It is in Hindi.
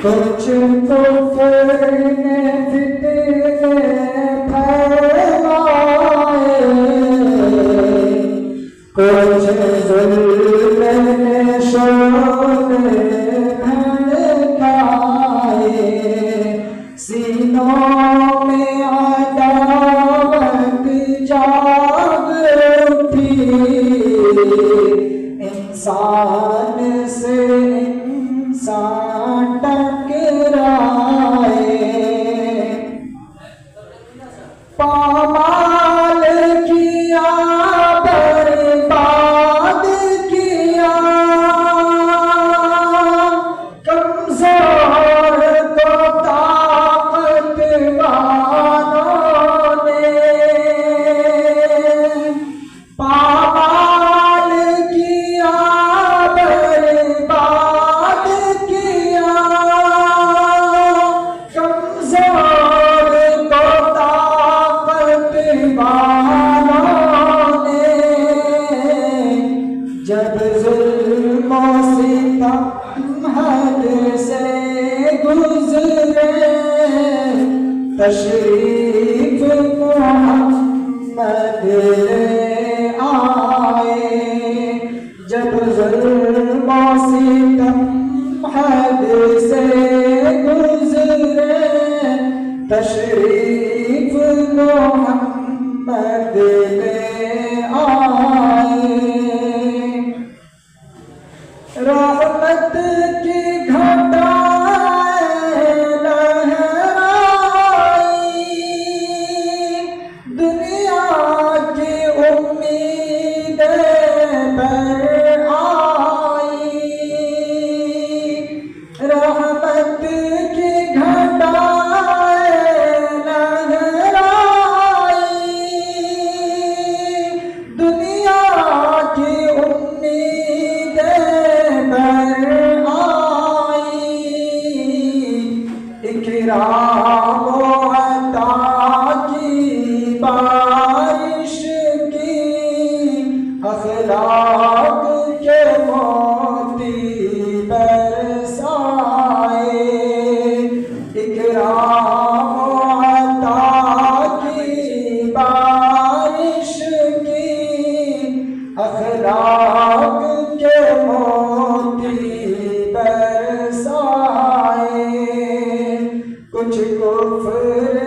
कुछ कुफर ने फितने फैलाए, कुछ जुल्म ने शोले भड़काए, सीनों में अदावत जाग उठी, इंसान से इंसान टकराए, पामाल किया बर्बाद किया, कमजोर को ताकतवानों ने, पामाल किया बर्बाद किया, कमजोर को ताकतवानों ने, जब जुल्मों सितम हद से गुजरे, तशरीफ मोहम्मद ले आए, जब जुल्मों सितम हद से गुजरे, तशरीफ मोहम्मद ले आए, रहमत की घटाएं लहराई, दुनिया की उम्मीदें पर आई, रहमत की घटाएं लहराई, दुनिया की उम्मीदें पर आई, इकराम व अता की बारिश की, अखलाक के मोती बरसाए, इकराम व अता की बारिश की, अखलाक के मोती बरसाए, कुछ कुफ्र